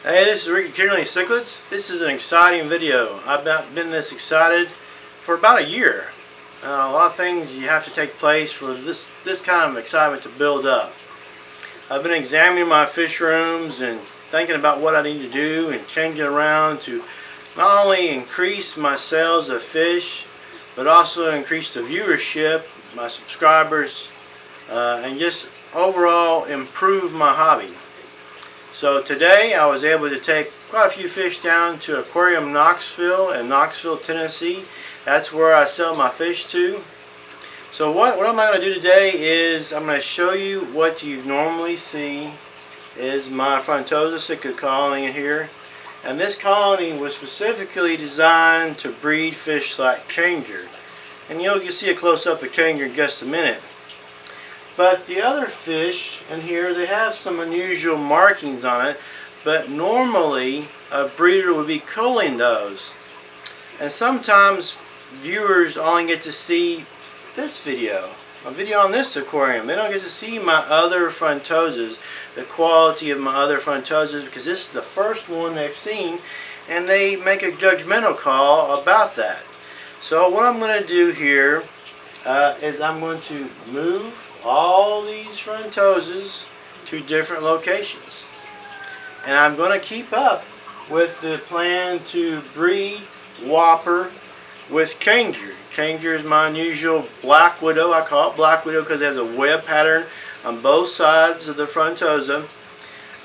Hey, this is Ricky Kinley Cichlids. This is an exciting video. I've been this excited for about a year. A lot of things you have to take place for this kind of excitement to build up. I've been examining my fish rooms and thinking about what I need to do and changing around to not only increase my sales of fish, but also increase the viewership, my subscribers, and just overall improve my hobby. So today I was able to take quite a few fish down to Aquarium Knoxville in Knoxville, Tennessee. That's where I sell my fish to. So what am I going to do today is I'm going to show you what you normally see is my Frontosa cichlid colony in here. And this colony was specifically designed to breed fish like changer. And you'll see a close-up of changer in just a minute. But the other fish in here, they have some unusual markings on it, but normally a breeder would be culling those. And sometimes viewers only get to see this video, a video on this aquarium. They don't get to see my other Frontosas, the quality of my other Frontosas, because this is the first one they've seen, and they make a judgmental call about that. So what I'm going to do here is I'm going to move all these Frontosas to different locations, and I'm going to keep up with the plan to breed Whopper with Changer. Changer is my unusual black widow. I call it black widow because it has a web pattern on both sides of the Frontosa,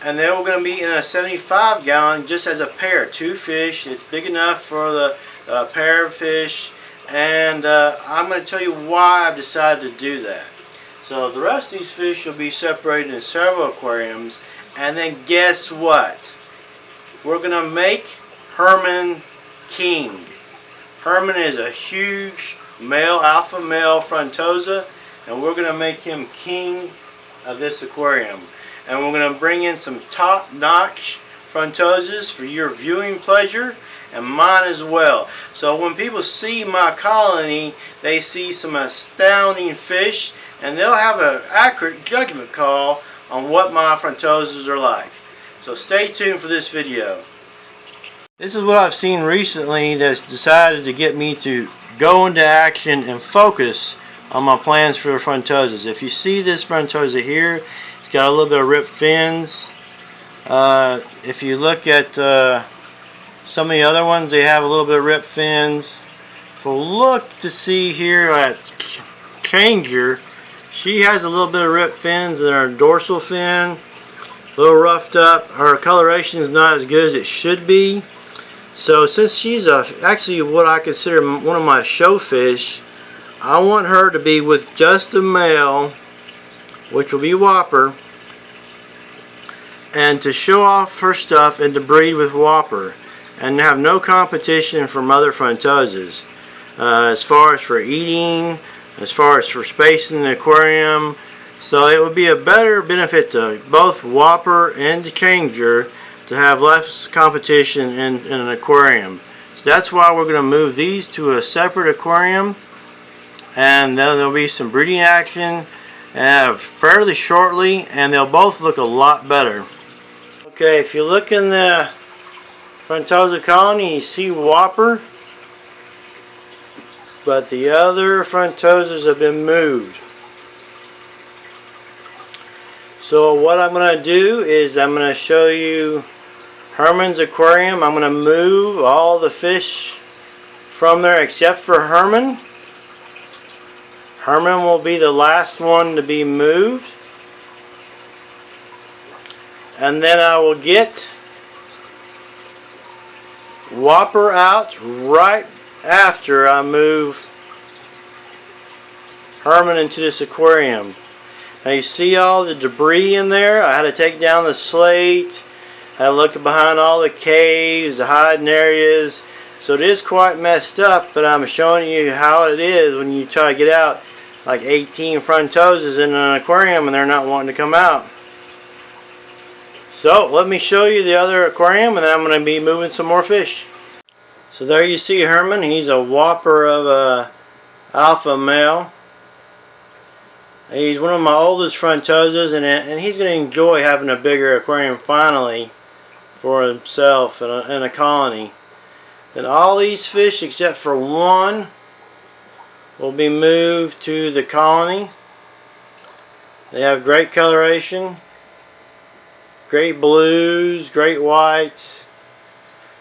and they're going to be in a 75 gallon just as a pair, two fish. It's big enough for the pair of fish, and I'm going to tell you why I've decided to do that. So the rest of these fish will be separated in several aquariums, and then guess what? We're going to make Herman king. Herman is a huge male, alpha male Frontosa, and we're going to make him king of this aquarium. And we're going to bring in some top-notch Frontosas for your viewing pleasure and mine as well. So when people see my colony, they see some astounding fish, and they'll have an accurate judgment call on what my Frontosas are like. So stay tuned for this video. This is what I've seen recently that's decided to get me to go into action and focus on my plans for the Frontosas. If you see this Frontosa here, it's got a little bit of ripped fins. If you look at some of the other ones, they have a little bit of ripped fins. If we'll look to see here at Changer, she has a little bit of ripped fins in her dorsal fin, a little roughed up. Her coloration is not as good as it should be. So since she's actually what I consider one of my show fish, I want her to be with just a male, which will be Whopper, and to show off her stuff and to breed with Whopper and have no competition from other Frontosas as far as for eating, as far as for space in the aquarium. So it would be a better benefit to both Whopper and the Changer to have less competition in an aquarium. So that's why we're going to move these to a separate aquarium, and then there'll be some breeding action fairly shortly, and they'll both look a lot better. Okay, if you look in the Frontosa colony, you see Whopper, but the other Frontosas have been moved. So what I'm going to do is I'm going to show you Herman's aquarium. I'm going to move all the fish from there except for Herman. Herman will be the last one to be moved. And then I will get Whopper out right after I move Herman into this aquarium. Now you see all the debris in there. I had to take down the slate, had to look behind all the caves, the hiding areas. So it is quite messed up, but I'm showing you how it is when you try to get out like 18 Frontosas in an aquarium and they're not wanting to come out. So let me show you the other aquarium, and then I'm going to be moving some more fish. So there you see Herman. He's a Whopper of a alpha male. He's one of my oldest Frontosas, and he's going to enjoy having a bigger aquarium finally for himself in a colony. Then all these fish except for one will be moved to the colony. They have great coloration, great blues, great whites.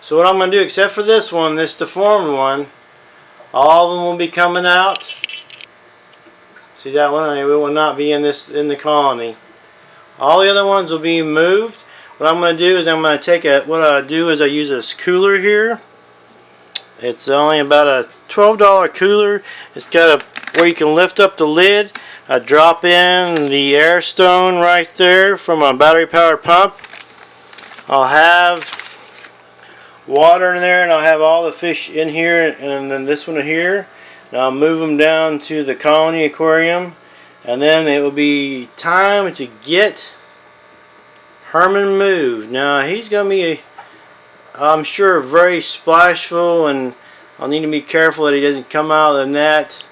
So what I'm going to do, except for this one, this deformed one, all of them will be coming out. See that one? It will not be in the colony. All the other ones will be moved. What I'm going to do is I'm going to take what I do is I use this cooler here. It's only about a $12 cooler. It's got where you can lift up the lid. I drop in the air stone right there from a battery powered pump. I'll have water in there, and I'll have all the fish in here, and then this one here. And I'll move them down to the colony aquarium, and then it will be time to get Herman moved. Now he's going to be, I'm sure, very splashful, and I'll need to be careful that he doesn't come out of the net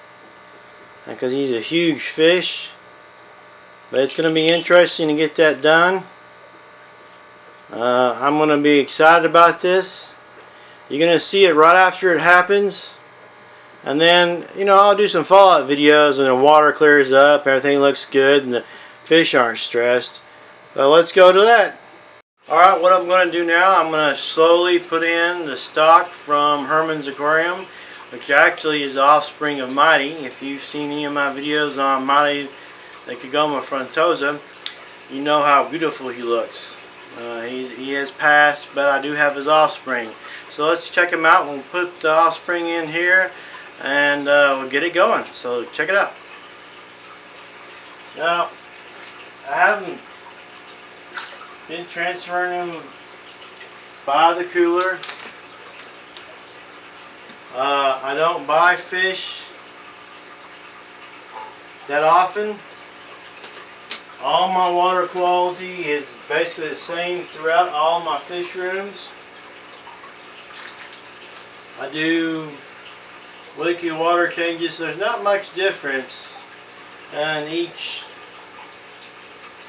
because he's a huge fish. But it's going to be interesting to get that done. I'm going to be excited about this. You're going to see it right after it happens. And then, you know, I'll do some follow-up videos when the water clears up, everything looks good, and the fish aren't stressed. So let's go to that. Alright, what I'm going to do now, I'm going to slowly put in the stock from Herman's aquarium, which actually is the offspring of Mighty. If you've seen any of my videos on Mighty, the Frontosa, you know how beautiful he looks. He has passed, but I do have his offspring. So let's check him out. We'll put the offspring in here, and we'll get it going. So check it out. Now, I haven't been transferring them by the cooler. I don't buy fish that often. All my water quality is basically the same throughout all my fish rooms. I do liquid water changes. There's not much difference in each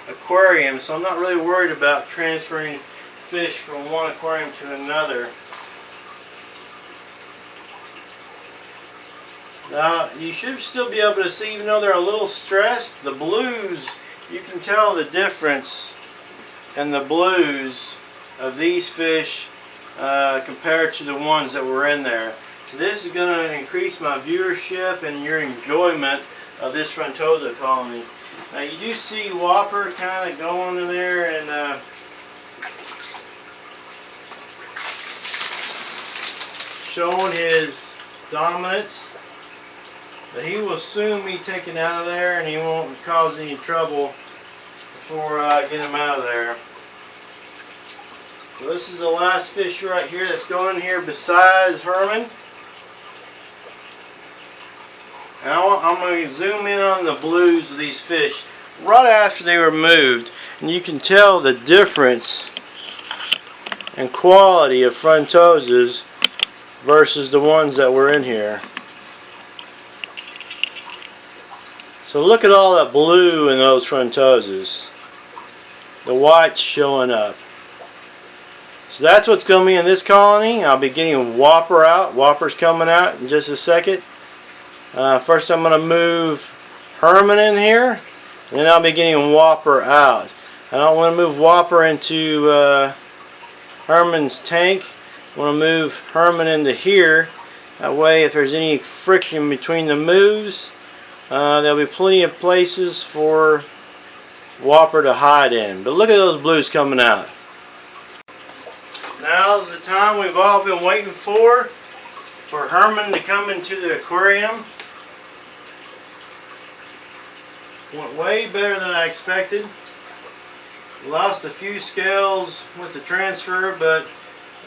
aquarium, so I'm not really worried about transferring fish from one aquarium to another. Now you should still be able to see, even though they're a little stressed, the blues, you can tell the difference in the blues of these fish compared to the ones that were in there. So this is going to increase my viewership and your enjoyment of this Frontosa colony. Now you do see Whopper kind of going in there and showing his dominance. But he will soon be taken out of there, and he won't cause any trouble before I get him out of there. So this is the last fish right here that's going in here besides Herman. And I'm going to zoom in on the blues of these fish right after they were moved, and you can tell the difference in quality of Frontosas versus the ones that were in here. So look at all that blue in those Frontosas. The white's showing up. So that's what's going to be in this colony. I'll be getting Whopper out. Whopper's coming out in just a second. First I'm going to move Herman in here, and then I'll be getting Whopper out. I don't want to move Whopper into Herman's tank. I want to move Herman into here. That way, if there's any friction between the moves, there'll be plenty of places for Whopper to hide in. But look at those blues coming out. Now's the time we've all been waiting for Herman to come into the aquarium. Went way better than I expected. Lost a few scales with the transfer, but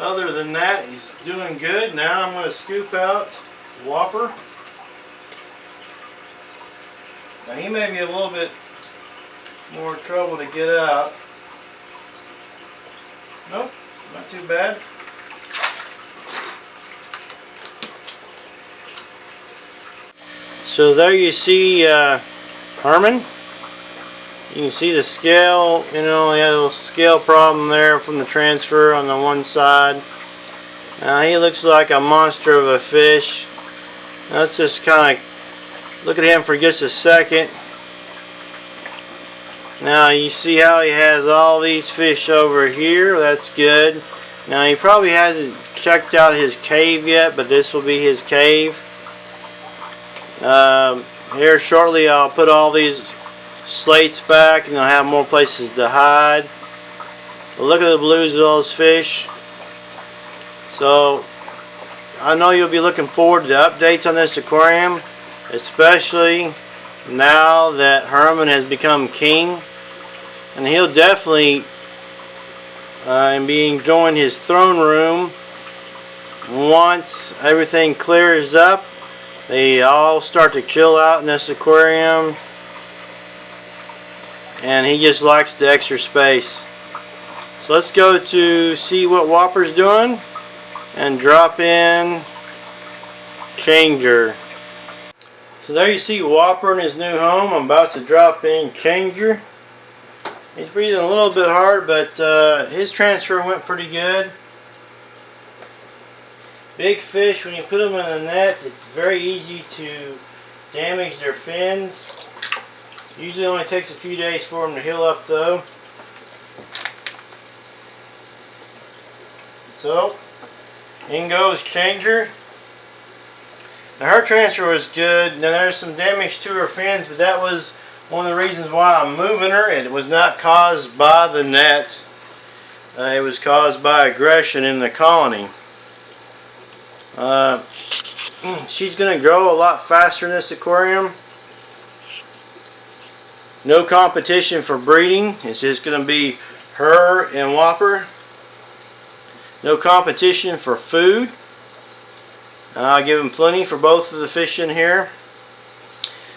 other than that, he's doing good. Now I'm going to scoop out Whopper. Now he may be a little bit more trouble to get out. Nope, not too bad. So there you see Herman. You can see the scale, you know, he had a little scale problem there from the transfer on the one side. He looks like a monster of a fish. Let's just kind of look at him for just a second. Now you see how he has all these fish over here. That's good. Now he probably hasn't checked out his cave yet, but this will be his cave. Here shortly I'll put all these slates back and I'll have more places to hide. But look at the blues of those fish. So I know you'll be looking forward to the updates on this aquarium, especially now that Herman has become king, and he'll definitely be enjoying his throne room once everything clears up. They all start to chill out in this aquarium, and he just likes the extra space. So let's go to see what Whopper's doing and drop in Changer. So there you see Whopper in his new home. I'm about to drop in Changer. He's breathing a little bit hard, but his transfer went pretty good. Big fish, when you put them in the net, it's very easy to damage their fins. Usually only takes a few days for them to heal up though. So, in goes Changer. Now her transfer was good. Now there's some damage to her fins, but that was one of the reasons why I'm moving her. It was not caused by the net. It was caused by aggression in the colony. She's going to grow a lot faster in this aquarium. No competition for breeding. It's just going to be her and Whopper. No competition for food. I'll give them plenty for both of the fish in here.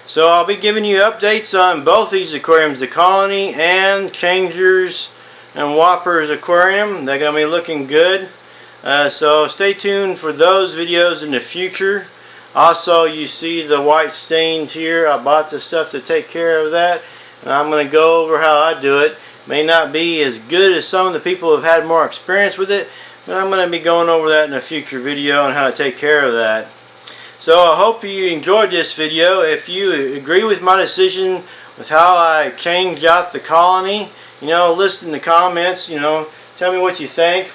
So I'll be giving you updates on both these aquariums, the Colony and Changer's and Whopper's aquarium. They're going to be looking good. So stay tuned for those videos in the future. Also, you see the white stains here. I bought the stuff to take care of that, and I'm going to go over how I do it. May not be as good as some of the people who have had more experience with it, but I'm going to be going over that in a future video on how to take care of that. So I hope you enjoyed this video. If you agree with my decision with how I changed out the Colony, you know, list in the comments, you know, tell me what you think.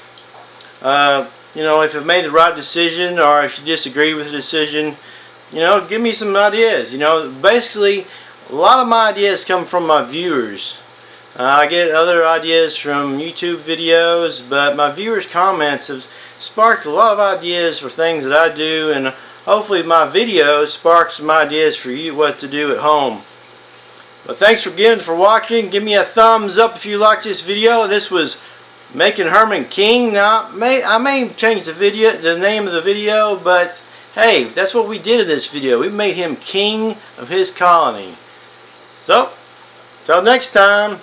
You know, if I've made the right decision, or if you disagree with the decision, you know, give me some ideas. You know, basically, a lot of my ideas come from my viewers. I get other ideas from YouTube videos, but my viewers' comments have sparked a lot of ideas for things that I do, and hopefully my video sparks some ideas for you what to do at home. But thanks again for watching. Give me a thumbs up if you liked this video. This was Making Herman King. Now I may change the name of the video, but hey, that's what we did in this video. We made him king of his colony. So, till next time.